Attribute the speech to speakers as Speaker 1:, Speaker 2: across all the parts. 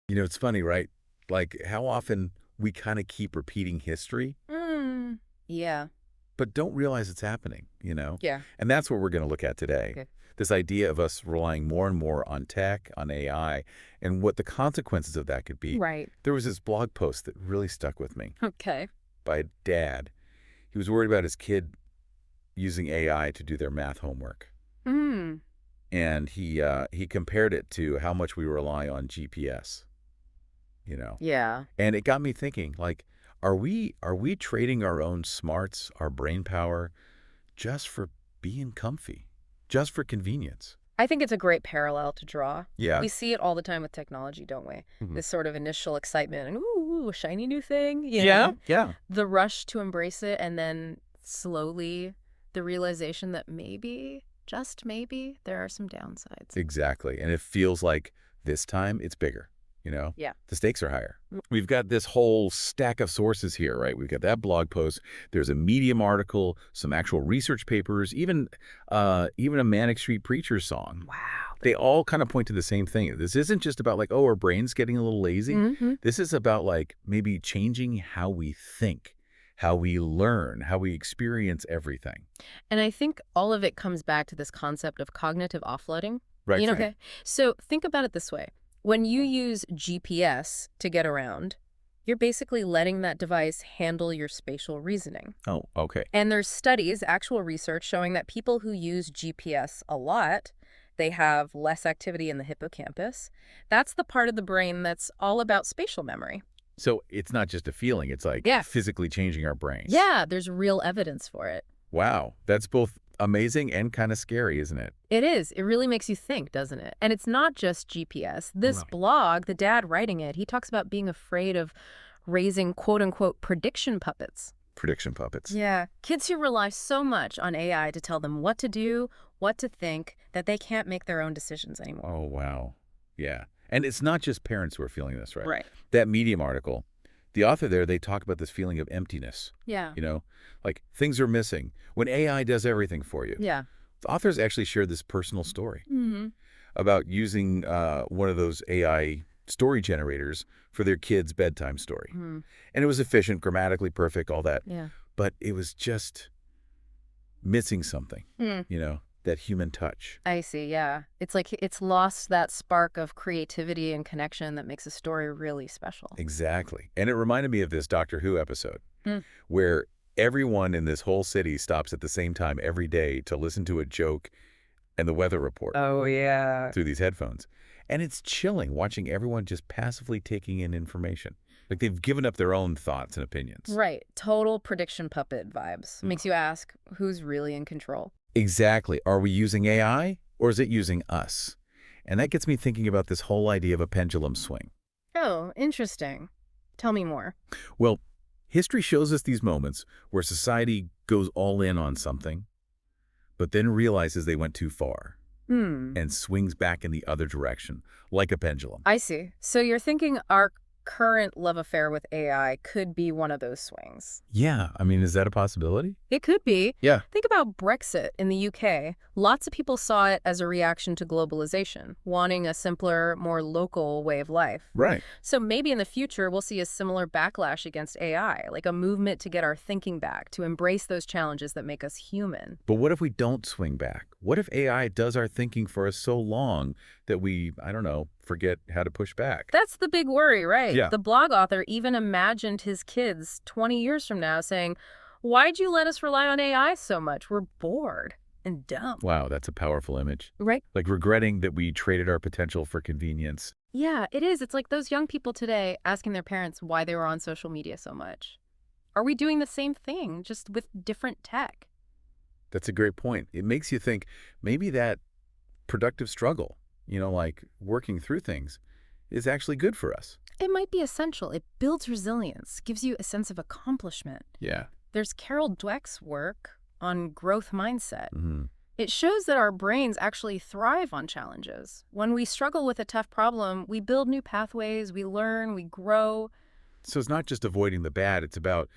Speaker 1: It's funny, right? Like how often we kind of keep repeating history,
Speaker 2: Mm. Yeah.
Speaker 1: but don't realize it's happening?
Speaker 2: Yeah.
Speaker 1: And that's what we're going to look at today.
Speaker 2: Okay.
Speaker 1: This idea of us relying more and more on tech, on AI, and what the consequences of that could be.
Speaker 2: Right.
Speaker 1: There was this blog post that really stuck with me
Speaker 2: Okay.
Speaker 1: by a dad. He was worried about his kid using AI to do their math homework.
Speaker 2: Mm.
Speaker 1: And he compared it to how much we rely on GPS.
Speaker 2: Yeah.
Speaker 1: And it got me thinking, like, are we trading our own smarts, our brain power, just for being comfy, just for convenience?
Speaker 2: I think it's a great parallel to draw.
Speaker 1: Yeah.
Speaker 2: We see it all the time with technology, don't we?
Speaker 1: Mhm.
Speaker 2: This sort of initial excitement and ooh, shiny new thing,
Speaker 1: Yeah, yeah.
Speaker 2: the rush to embrace it, and then slowly the realization that maybe, just maybe, there are some downsides.
Speaker 1: Exactly. And it feels like this time it's bigger.
Speaker 2: Yeah.
Speaker 1: The stakes are higher. We've got this whole stack of sources here, right? We've got that blog post. There's a Medium article, some actual research papers, even a Manic Street Preacher song.
Speaker 2: Wow.
Speaker 1: They all kind of point to the same thing. This isn't just about like, oh, our brain's getting a little lazy.
Speaker 2: Mm-hmm.
Speaker 1: This is about like maybe changing how we think, how we learn, how we experience everything.
Speaker 2: And I think all of it comes back to this concept of cognitive offloading.
Speaker 1: Right. Right.
Speaker 2: Okay. So think about it this way. When you use GPS to get around, you're basically letting that device handle your spatial reasoning.
Speaker 1: Oh, okay.
Speaker 2: And there's studies, actual research showing that people who use GPS a lot, they have less activity in the hippocampus. That's the part of the brain that's all about spatial memory.
Speaker 1: So it's not just a feeling. It's like
Speaker 2: Yeah.
Speaker 1: physically changing our brains.
Speaker 2: Yeah, there's real evidence for it.
Speaker 1: Wow. That's both amazing and kind of scary, isn't it?
Speaker 2: It is. It really makes you think, doesn't it? And it's not just GPS. This
Speaker 1: Right.
Speaker 2: blog, the dad writing it, he talks about being afraid of raising quote unquote prediction puppets.
Speaker 1: Prediction puppets.
Speaker 2: Yeah. Kids who rely so much on AI to tell them what to do, what to think, that they can't make their own decisions anymore.
Speaker 1: Oh, wow. Yeah. And it's not just parents who are feeling this, right?
Speaker 2: Right.
Speaker 1: That Medium article, the author there, they talk about this feeling of emptiness,
Speaker 2: Yeah.
Speaker 1: like things are missing when AI does everything for you.
Speaker 2: Yeah.
Speaker 1: The authors actually shared this personal story
Speaker 2: Mm-hmm.
Speaker 1: about using one of those AI story generators for their kid's bedtime story.
Speaker 2: Mm.
Speaker 1: And it was efficient, grammatically perfect, all that.
Speaker 2: Yeah.
Speaker 1: But it was just missing something,
Speaker 2: Mm.
Speaker 1: that human touch.
Speaker 2: I see. Yeah. It's like it's lost that spark of creativity and connection that makes a story really special.
Speaker 1: Exactly. And it reminded me of this Doctor Who episode
Speaker 2: Mm.
Speaker 1: where everyone in this whole city stops at the same time every day to listen to a joke and the weather report
Speaker 2: Oh, yeah.
Speaker 1: through these headphones. And it's chilling watching everyone just passively taking in information. Like they've given up their own thoughts and opinions.
Speaker 2: Right. Total prediction puppet vibes. Makes you ask, who's really in control?
Speaker 1: Exactly. Are we using AI or is it using us? And that gets me thinking about this whole idea of a pendulum swing.
Speaker 2: Oh, interesting. Tell me more.
Speaker 1: Well, history shows us these moments where society goes all in on something, but then realizes they went too far
Speaker 2: Hmm.
Speaker 1: and swings back in the other direction, like a pendulum.
Speaker 2: I see. So you're thinking our current love affair with AI could be one of those swings.
Speaker 1: Yeah, I mean, is that a possibility?
Speaker 2: It could be.
Speaker 1: Yeah.
Speaker 2: Think about Brexit in the UK. Lots of people saw it as a reaction to globalization, wanting a simpler, more local way of life.
Speaker 1: Right.
Speaker 2: So maybe in the future, we'll see a similar backlash against AI, like a movement to get our thinking back, to embrace those challenges that make us human.
Speaker 1: But what if we don't swing back? What if AI does our thinking for us so long that we, I don't know, forget how to push back?
Speaker 2: That's the big worry, right?
Speaker 1: Yeah.
Speaker 2: The blog author even imagined his kids 20 years from now saying, "Why'd you let us rely on AI so much? We're bored and dumb."
Speaker 1: Wow, that's a powerful image.
Speaker 2: Right?
Speaker 1: Like regretting that we traded our potential for convenience.
Speaker 2: Yeah, it is. It's like those young people today asking their parents why they were on social media so much. Are we doing the same thing, just with different tech?
Speaker 1: That's a great point. It makes you think maybe that productive struggle, like working through things, is actually good for us.
Speaker 2: It might be essential. It builds resilience, gives you a sense of accomplishment.
Speaker 1: Yeah.
Speaker 2: There's Carol Dweck's work on growth mindset.
Speaker 1: Hmm.
Speaker 2: It shows that our brains actually thrive on challenges. When we struggle with a tough problem, we build new pathways, we learn, we grow.
Speaker 1: So it's not just avoiding the bad, it's about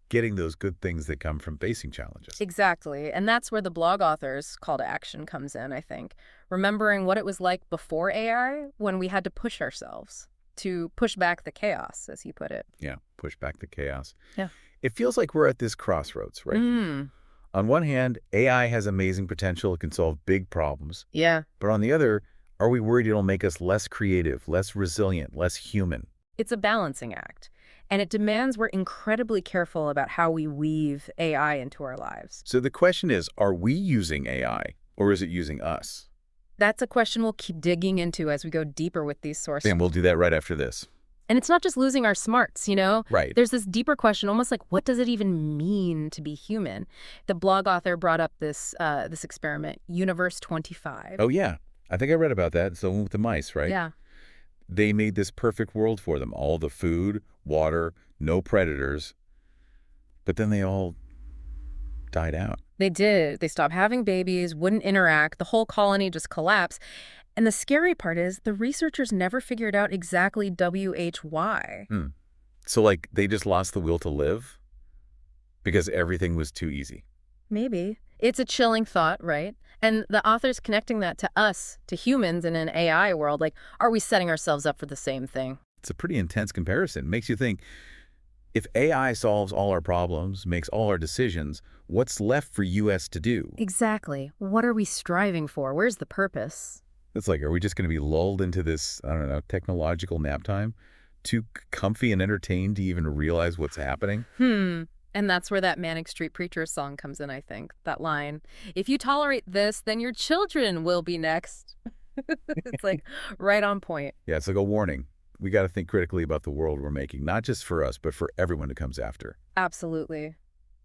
Speaker 1: getting those good things that come from facing challenges.
Speaker 2: Exactly. And that's where the blog author's call to action comes in, I think. Remembering what it was like before AI, when we had to push ourselves. to push back the chaos, as you put it.
Speaker 1: Yeah, push back the chaos.
Speaker 2: Yeah.
Speaker 1: It feels like we're at this crossroads, right?
Speaker 2: Mm.
Speaker 1: On one hand, AI has amazing potential. It can solve big problems.
Speaker 2: Yeah.
Speaker 1: But on the other, are we worried it'll make us less creative, less resilient, less human?
Speaker 2: It's a balancing act, and it demands we're incredibly careful about how we weave AI into our lives.
Speaker 1: So the question is, are we using AI or is it using us?
Speaker 2: That's a question we'll keep digging into as we go deeper with these sources.
Speaker 1: And we'll do that right after this.
Speaker 2: And it's not just losing our smarts, you know?
Speaker 1: Right.
Speaker 2: There's this deeper question, almost like, what does it even mean to be human? The blog author brought up this experiment, Universe 25.
Speaker 1: Oh, yeah. I think I read about that. It's the one with the mice, right?
Speaker 2: Yeah.
Speaker 1: They made this perfect world for them. All the food, water, no predators. But then they all died out.
Speaker 2: They did. They stopped having babies, wouldn't interact. The whole colony just collapsed. And the scary part is the researchers never figured out exactly WHY.
Speaker 1: So, like, they just lost the will to live because everything was too easy.
Speaker 2: Maybe. It's a chilling thought, right? And the author's connecting that to us, to humans in an AI world. Like, are we setting ourselves up for the same thing?
Speaker 1: It's a pretty intense comparison. Makes you think, if AI solves all our problems, makes all our decisions, what's left for us to do?
Speaker 2: Exactly. What are we striving for? Where's the purpose?
Speaker 1: It's like, are we just going to be lulled into this, I don't know, technological nap time? Too comfy and entertained to even realize what's happening?
Speaker 2: And that's where that Manic Street Preachers song comes in, I think. That line, if you tolerate this, then your children will be next. It's like right on point.
Speaker 1: Yeah, it's like a warning. We got to think critically about the world we're making, not just for us, but for everyone who comes after.
Speaker 2: Absolutely.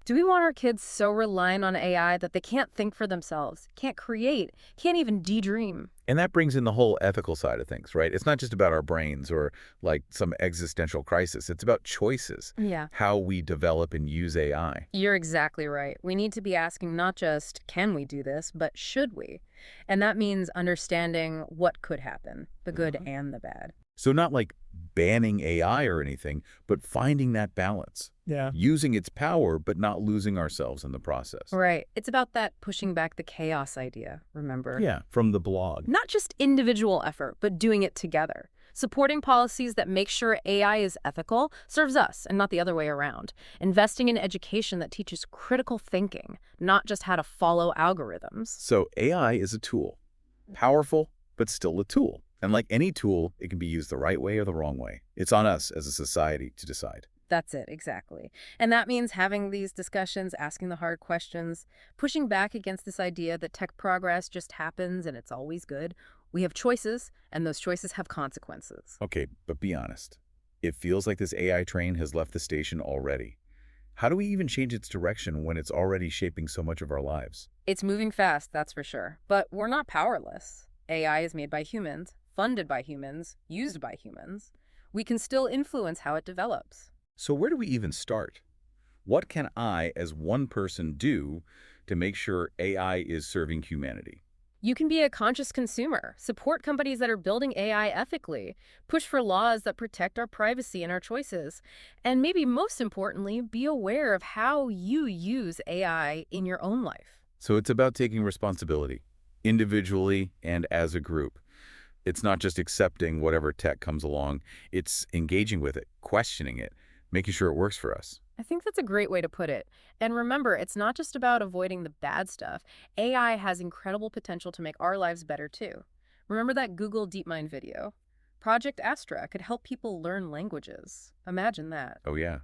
Speaker 2: Do we want our kids so reliant on AI that they can't think for themselves, can't create, can't even daydream?
Speaker 1: And that brings in the whole ethical side of things, right? It's not just about our brains or like some existential crisis. It's about choices,
Speaker 2: Yeah.
Speaker 1: how we develop and use AI.
Speaker 2: You're exactly right. We need to be asking not just, can we do this, but should we? And that means understanding what could happen, the good and the bad.
Speaker 1: So not like banning AI or anything, but finding that balance.
Speaker 2: Yeah.
Speaker 1: Using its power, but not losing ourselves in the process.
Speaker 2: Right. It's about that pushing back the chaos idea, remember?
Speaker 1: Yeah, from the blog.
Speaker 2: Not just individual effort, but doing it together. Supporting policies that make sure AI is ethical serves us and not the other way around. Investing in education that teaches critical thinking, not just how to follow algorithms.
Speaker 1: So AI is a tool. Powerful, but still a tool. And like any tool, it can be used the right way or the wrong way. It's on us as a society to decide.
Speaker 2: That's it, exactly. And that means having these discussions, asking the hard questions, pushing back against this idea that tech progress just happens and it's always good. We have choices, and those choices have consequences.
Speaker 1: Okay, but be honest. It feels like this AI train has left the station already. How do we even change its direction when it's already shaping so much of our lives?
Speaker 2: It's moving fast, that's for sure. But we're not powerless. AI is made by humans, funded by humans, used by humans. We can still influence how it develops.
Speaker 1: So where do we even start? What can I, as one person, do to make sure AI is serving humanity?
Speaker 2: You can be a conscious consumer, support companies that are building AI ethically, push for laws that protect our privacy and our choices, and maybe most importantly, be aware of how you use AI in your own life.
Speaker 1: So it's about taking responsibility, individually and as a group. It's not just accepting whatever tech comes along. It's engaging with it, questioning it, making sure it works for us.
Speaker 2: I think that's a great way to put it. And remember, it's not just about avoiding the bad stuff. AI has incredible potential to make our lives better too. Remember that Google DeepMind video? Project Astra could help people learn languages. Imagine that.
Speaker 1: Oh, yeah.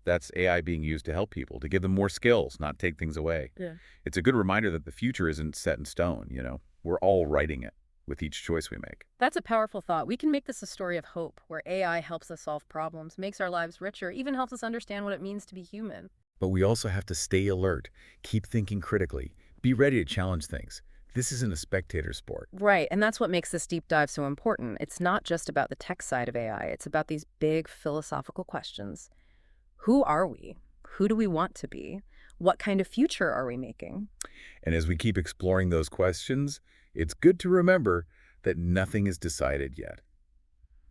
Speaker 1: That's AI being used to help people, to give them more skills, not take things away.
Speaker 2: Yeah.
Speaker 1: It's a good reminder that the future isn't set in stone, you know. We're all writing it with each choice we make.
Speaker 2: That's a powerful thought. We can make this a story of hope, where AI helps us solve problems, makes our lives richer, even helps us understand what it means to be human.
Speaker 1: But we also have to stay alert, keep thinking critically, be ready to challenge things. This isn't a spectator sport.
Speaker 2: Right, and that's what makes this deep dive so important. It's not just about the tech side of AI. It's about these big philosophical questions. Who are we? Who do we want to be? What kind of future are we making?
Speaker 1: And as we keep exploring those questions, it's good to remember that nothing is decided yet.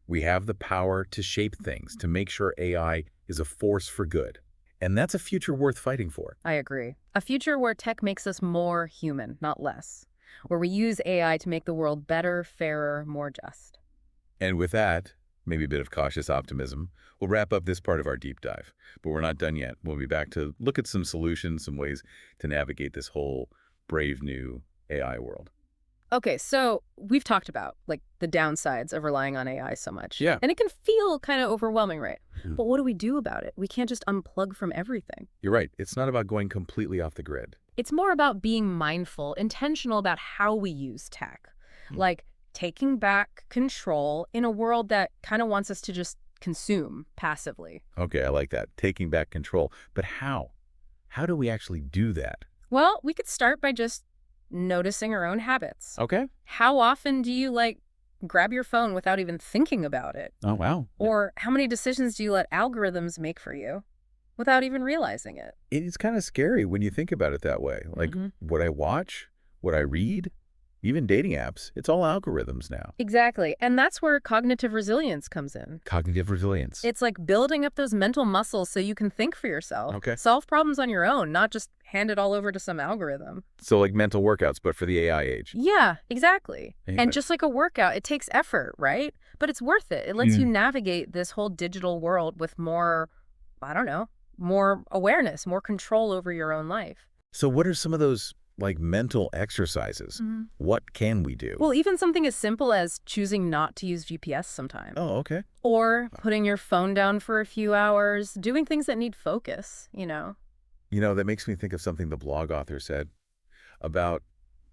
Speaker 1: We have the power to shape things, to make sure AI is a force for good. And that's a future worth fighting for.
Speaker 2: I agree. A future where tech makes us more human, not less. Where we use AI to make the world better, fairer, more just.
Speaker 1: And with that, maybe a bit of cautious optimism. We'll wrap up this part of our deep dive, but we're not done yet. We'll be back to look at some solutions, some ways to navigate this whole brave new AI world.
Speaker 2: Okay, so we've talked about like the downsides of relying on AI so much.
Speaker 1: Yeah.
Speaker 2: And it can feel kind of overwhelming, right?
Speaker 1: Mhm.
Speaker 2: But what do we do about it? We can't just unplug from everything.
Speaker 1: You're right. It's not about going completely off the grid.
Speaker 2: It's more about being mindful, intentional about how we use tech.
Speaker 1: Hmm.
Speaker 2: Like taking back control in a world that kind of wants us to just consume passively.
Speaker 1: Okay, I like that. Taking back control. But how? How do we actually do that?
Speaker 2: Well, we could start by just noticing our own habits.
Speaker 1: Okay.
Speaker 2: How often do you grab your phone without even thinking about it?
Speaker 1: Oh, wow.
Speaker 2: Or how many decisions do you let algorithms make for you without even realizing it?
Speaker 1: It's kind of scary when you think about it that way. Like
Speaker 2: Mhm.
Speaker 1: what I watch, what I read, even dating apps, it's all algorithms now.
Speaker 2: Exactly. And that's where cognitive resilience comes in.
Speaker 1: Cognitive resilience.
Speaker 2: It's like building up those mental muscles so you can think for yourself.
Speaker 1: Okay.
Speaker 2: Solve problems on your own, not just hand it all over to some algorithm.
Speaker 1: So like mental workouts, but for the AI age.
Speaker 2: Yeah, exactly.
Speaker 1: Yeah.
Speaker 2: And just like a workout, it takes effort, right? But it's worth it. It lets you navigate this whole digital world with more, I don't know, more awareness, more control over your own life.
Speaker 1: So what are some of those like mental exercises? What can we do?
Speaker 2: Well, even something as simple as choosing not to use GPS sometimes.
Speaker 1: Oh, okay.
Speaker 2: Or putting your phone down for a few hours, doing things that need focus,
Speaker 1: You know, that makes me think of something the blog author said about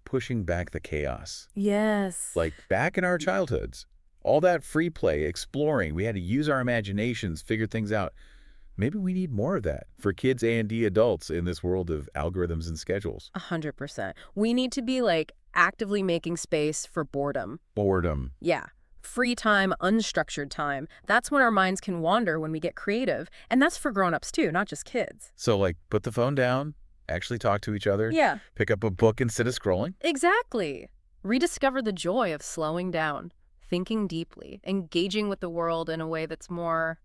Speaker 1: pushing back the chaos.
Speaker 2: Yes.
Speaker 1: Like back in our childhoods, all that free play, exploring, we had to use our imaginations, figure things out. Maybe we need more of that for kids and adults in this world of algorithms and schedules.
Speaker 2: 100%. We need to be actively making space for boredom.
Speaker 1: Boredom.
Speaker 2: Yeah. Free time, unstructured time. That's when our minds can wander when we get creative. And that's for grown-ups too, not just kids.
Speaker 1: So like put the phone down, actually talk to each other,
Speaker 2: Yeah,
Speaker 1: pick up a book instead of scrolling.
Speaker 2: exactly. Rediscover the joy of slowing down, thinking deeply, engaging with the world in a way that's more,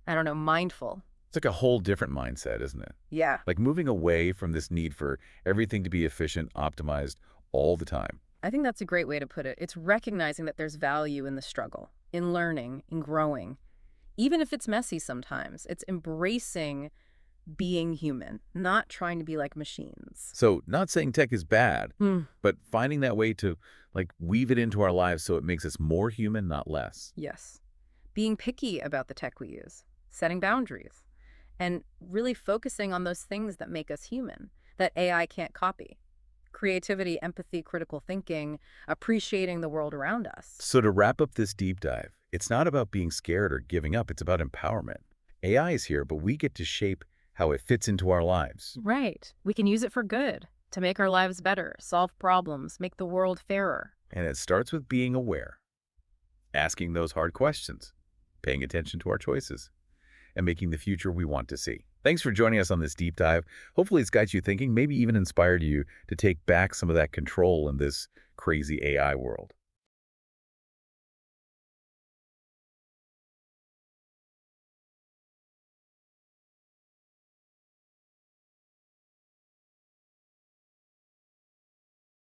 Speaker 2: I don't know, mindful.
Speaker 1: It's like a whole different mindset, isn't it?
Speaker 2: Yeah.
Speaker 1: Like moving away from this need for everything to be efficient, optimized all the time.
Speaker 2: I think that's a great way to put it. It's recognizing that there's value in the struggle, in learning, in growing. Even if it's messy sometimes, it's embracing being human, not trying to be like machines.
Speaker 1: So not saying tech is bad,
Speaker 2: Hmm.
Speaker 1: but finding that way to like weave it into our lives so it makes us more human, not less.
Speaker 2: Yes. Being picky about the tech we use, setting boundaries, and really focusing on those things that make us human, that AI can't copy. Creativity, empathy, critical thinking, appreciating the world around us.
Speaker 1: So to wrap up this deep dive, it's not about being scared or giving up. It's about empowerment. AI is here, but we get to shape how it fits into our lives.
Speaker 2: Right. We can use it for good, to make our lives better, solve problems, make the world fairer.
Speaker 1: And it starts with being aware, asking those hard questions, paying attention to our choices, and making the future we want to see. Thanks for joining us on this deep dive. Hopefully it's got you thinking, maybe even inspired you to take back some of that control in this crazy AI world.